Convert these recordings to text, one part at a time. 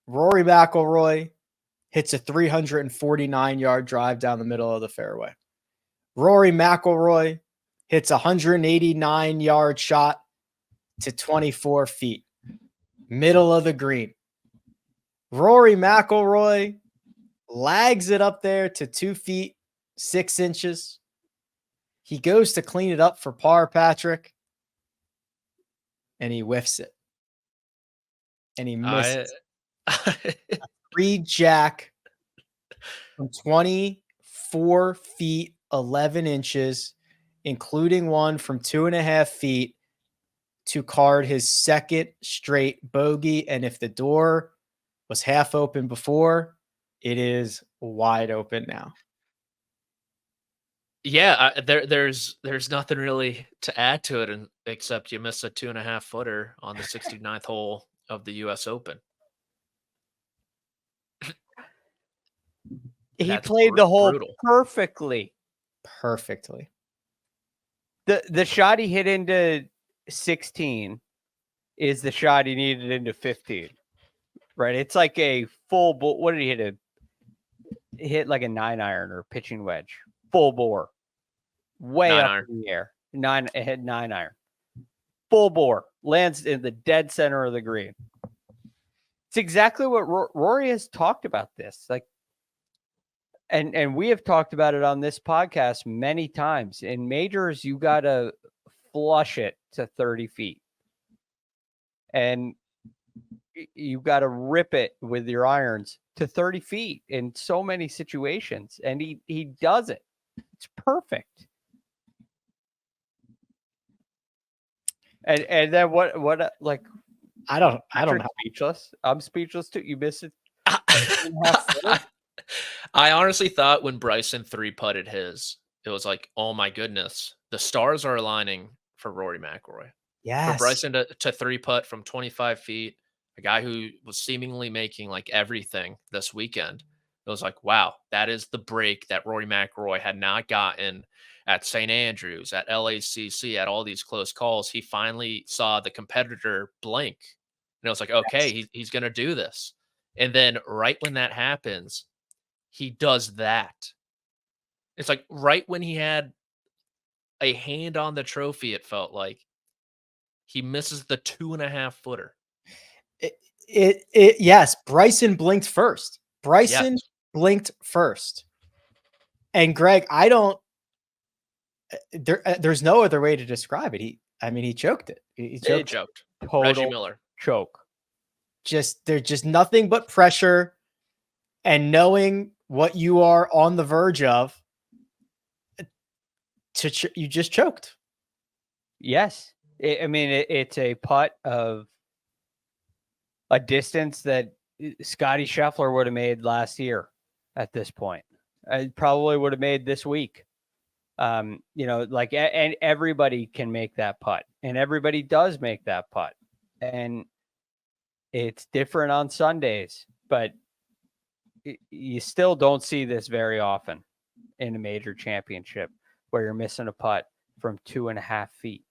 Rory McIlroy hits a 349-yard drive down the middle of the fairway. Rory McIlroy hits a 189-yard shot to 24 feet, middle of the green. Rory McIlroy lags it up there to 2 feet, 6 inches. He goes to clean it up for par, Patrick, and he whiffs it. And he misses. 3-jack from 24 feet, 11 inches, including one from 2.5 feet to card his second straight bogey. And if the door was half open before, it is wide open now. Yeah, there's nothing really to add to it except you miss a 2.5 footer on the 69th hole of the U.S. Open. He played the hole perfectly. Perfectly. The shot he hit into 16 is the shot he needed into 15. Right? It's like a full bore. What did he hit? He hit like a 9-iron or pitching wedge. Full bore. Way up in the air. It hit 9-iron. Full bore. Lands in the dead center of the green. It's exactly what Rory has talked about this. Like, and we have talked about it on this podcast many times. In majors, you got to flush it to 30 feet. And you got to rip it with your irons to 30 feet in so many situations. And he does it. It's perfect. And then what like I don't know. Speechless. I'm speechless too. You missed it. I honestly thought when Bryson 3-putted his, it was like, oh my goodness, the stars are aligning for Rory McIlroy. Yes. For Bryson to 3-putt from 25 feet, a guy who was seemingly making like everything this weekend. It was like, wow, that is the break that Rory McIlroy had not gotten at St. Andrews, at LACC, at all these close calls. He finally saw the competitor blink. And it was like, okay, he's going to do this. And then right when that happens, he does that. It's like right when he had a hand on the trophy, it felt like he misses the 2.5 footer. Yes, Bryson blinked first. Bryson blinked first. And Greg, there's no other way to describe it. He choked it. He choked. Total Reggie Miller. Choke. There's just nothing but pressure and knowing what you are on the verge of. You just choked. Yes. It's a putt of a distance that Scotty Scheffler would have made last year at this point. It probably would have made this week. And everybody can make that putt, and everybody does make that putt. And it's different on Sundays, but you still don't see this very often in a major championship where you're missing a putt from 2.5 feet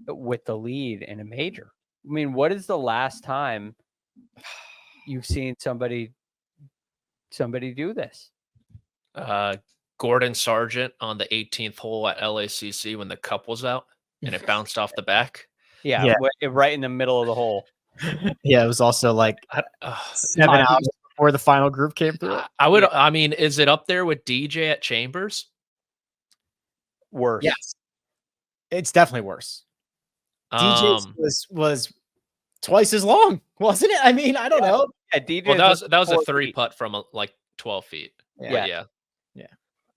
with the lead in a major. I mean, what is the last time you've seen somebody do this? Gordon Sargent on the 18th hole at LACC when the cup was out and it bounced off the back. Yeah, right in the middle of the hole. Yeah, it was also like 7 hours before the final group came through. Is it up there with DJ at Chambers? Worse. Yes. It's definitely worse. DJ's was twice as long, wasn't it? I don't know. Yeah, DJ. Well, that was a 3-putt from like 12 feet. Yeah.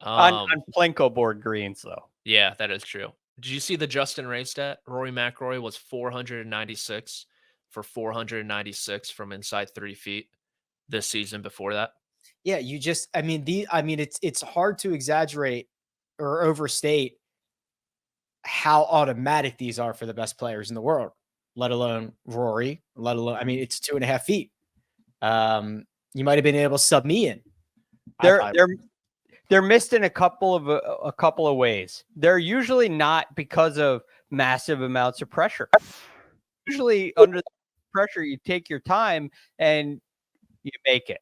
On Plinko board greens, though. Yeah, that is true. Did you see the Justin Ray stat? Rory McIlroy was 496 for 496 from inside 3 feet this season before that. Yeah, it's hard to exaggerate or overstate how automatic these are for the best players in the world, let alone Rory, it's 2.5 feet. You might have been able to sub me in. They're missed in a couple of ways. They're usually not because of massive amounts of pressure. Usually under pressure, you take your time and you make it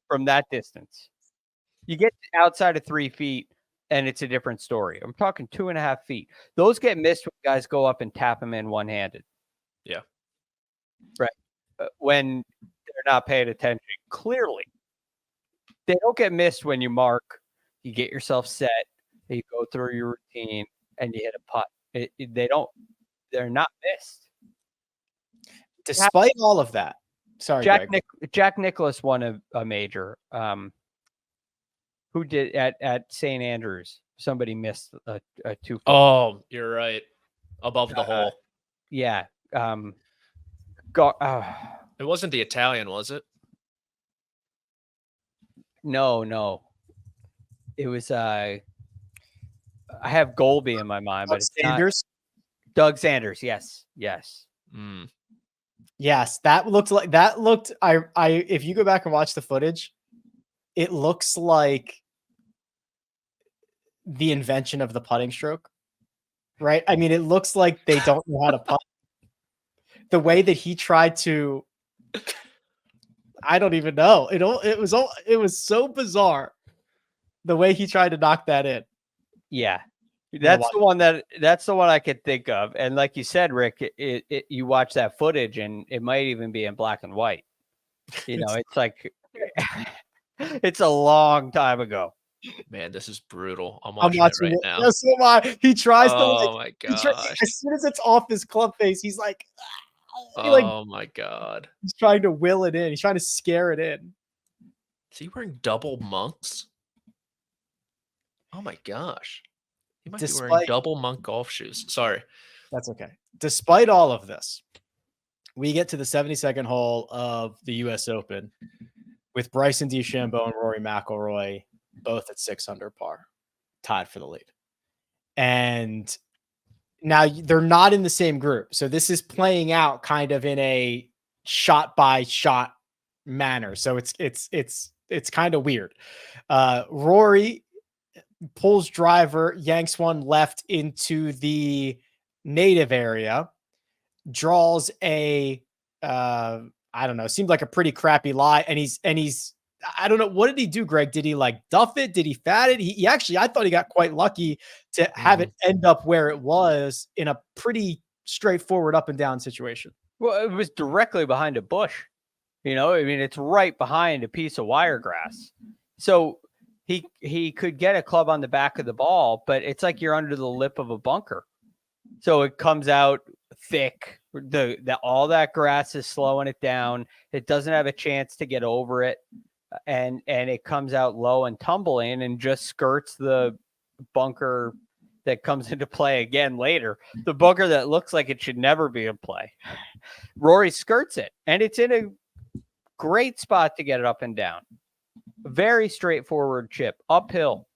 from that distance. You get outside of 3 feet and it's a different story. I'm talking 2.5 feet. Those get missed when guys go up and tap them in one-handed. Yeah. Right. When they're not paying attention. Clearly. They don't get missed when you mark, you get yourself set, you go through your routine, and you hit a putt. They're not missed. Despite all of that, sorry, Greg. Jack Nicklaus won a major. Who did at St. Andrews? Somebody missed a 2 foot. Oh, you're right. Above the hole. Yeah. It wasn't the Italian, was it? No. It was I have Golby in my mind, but it's Sanders. not. Doug Sanders, yes. Mm. Yes, that looked I if you go back and watch the footage, it looks like the invention of the putting stroke. Right? I mean, it looks like they don't know how to putt. The way that he tried to I don't even know. It was so bizarre the way he tried to knock that in. Yeah. That's the one I could think of. And like you said, Rick, you watch that footage and it might even be in black and white. It's like it's a long time ago. Man, this is brutal. I'm watching it right now. Yes, so am I. He tries to. Oh my gosh! As soon as it's off his club face, he's like, oh my god! He's trying to will it in. He's trying to scare it in. Is he wearing double monks? Oh my gosh! He might be wearing double monk golf shoes. Sorry. That's okay. Despite all of this, we get to the 72nd hole of the U.S. Open with Bryson DeChambeau and Rory McIlroy both at 6 under par, tied for the lead. And now they're not in the same group. So this is playing out kind of in a shot by shot manner. So it's kind of weird. Rory pulls driver, yanks one left into the native area, draws a I don't know, seemed like a pretty crappy lie, and he's I don't know, what did he do, Greg? Did he like duff it? Did he fat it? He actually, I thought he got quite lucky to have it end up where it was in a pretty straightforward up and down situation. Well, it was directly behind a bush. I mean, it's right behind a piece of wiregrass. So he could get a club on the back of the ball, but it's like you're under the lip of a bunker. So it comes out thick. All that grass is slowing it down. It doesn't have a chance to get over it. And it comes out low and tumbling and just skirts the bunker that comes into play again later. The bunker that looks like it should never be in play. Rory skirts it, and it's in a great spot to get it up and down. Very straightforward chip, uphill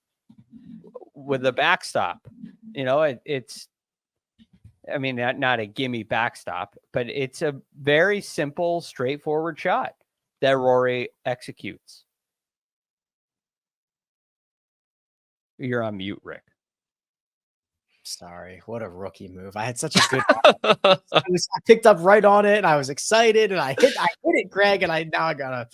with a backstop. It's I mean, not a gimme backstop, but it's a very simple, straightforward shot that Rory executes. You're on mute, Rick. Sorry, what a rookie move. I had such a good I picked up right on it and I was excited and I hit it, Greg, and I gotta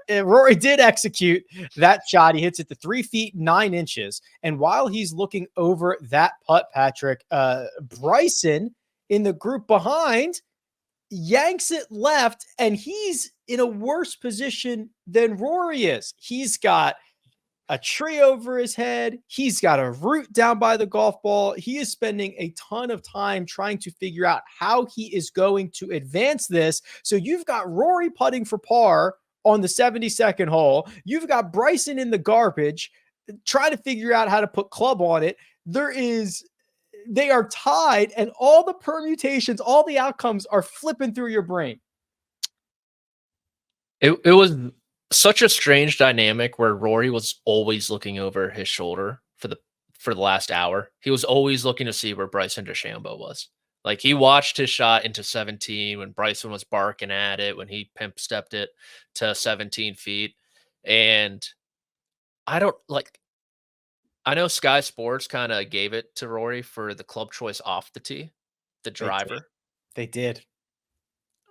Rory did execute that shot. He hits it to 3 feet 9 inches. And while he's looking over that putt, Patrick, Bryson in the group behind yanks it left, and he's in a worse position than Rory is. He's got a tree over his head. He's got a root down by the golf ball. He is spending a ton of time trying to figure out how he is going to advance this. So you've got Rory putting for par on the 72nd hole. You've got Bryson in the garbage trying to figure out how to put club on it. They are tied, and all the permutations, all the outcomes are flipping through your brain. It was such a strange dynamic where Rory was always looking over his shoulder for the last hour. He was always looking to see where Bryson DeChambeau was. Like, he watched his shot into 17 when Bryson was barking at it, when he pimp stepped it to 17 feet. And I know Sky Sports kind of gave it to Rory for the club choice off the tee, the driver. They did.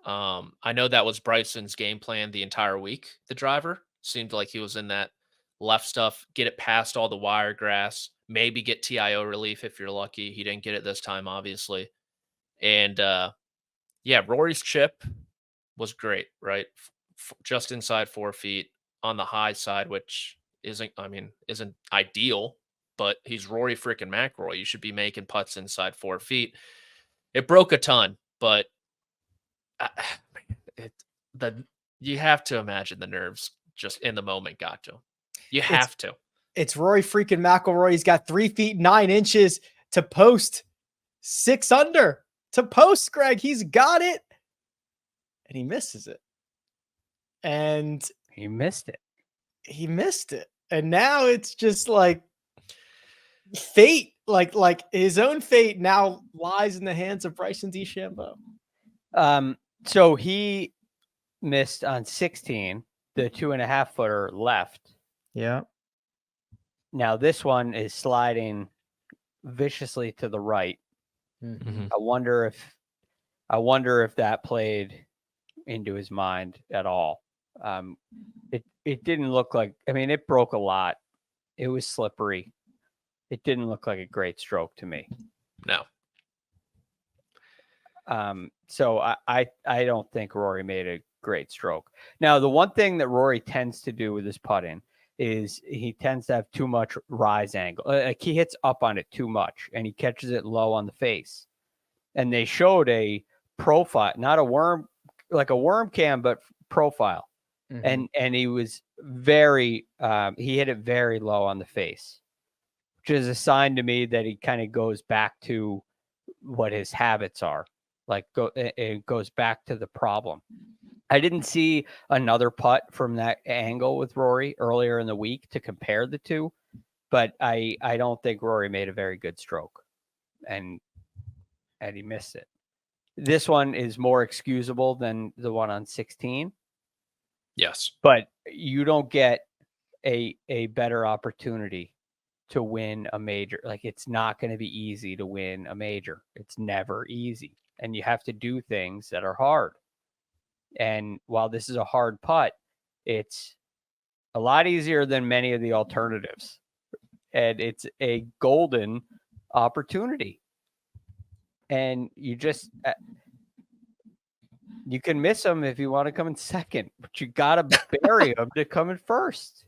I know that was Bryson's game plan the entire week. The driver seemed like he was in that left stuff, get it past all the wire grass, maybe get TIO relief if you're lucky. He didn't get it this time, obviously. And yeah, Rory's chip was great, right? Just inside 4 feet on the high side, which isn't ideal, but he's Rory freaking McIlroy. You should be making putts inside 4 feet. It broke a ton, but you have to imagine the nerves just in the moment got to him. You have to. It's Rory freaking McIlroy. He's got 3 feet 9 inches to post 6 under to post, Greg. He's got it. And he misses it. And he missed it. He missed it. And now it's just like fate, like his own fate now lies in the hands of Bryson DeChambeau. So he missed on 16, the 2.5 footer left. Yeah. Now this one is sliding viciously to the right. Mm-hmm. I wonder if that played into his mind at all. It didn't look like, I mean, it broke a lot. It was slippery. It didn't look like a great stroke to me. No. So I don't think Rory made a great stroke. Now, the one thing that Rory tends to do with his putting is he tends to have too much rise angle. Like he hits up on it too much and he catches it low on the face. And they showed a profile, not a worm, like a worm cam, but profile. Mm-hmm. And he was very, he hit it very low on the face, which is a sign to me that he kind of goes back to what his habits are. Like it goes back to the problem. I didn't see another putt from that angle with Rory earlier in the week to compare the two, but I don't think Rory made a very good stroke, and he missed it. This one is more excusable than the one on 16. Yes, but you don't get a better opportunity to win a major. Like it's not going to be easy to win a major. It's never easy. And you have to do things that are hard. And while this is a hard putt, it's a lot easier than many of the alternatives. And it's a golden opportunity. And you just, you can miss them if you want to come in second, but you got to bury them to come in first.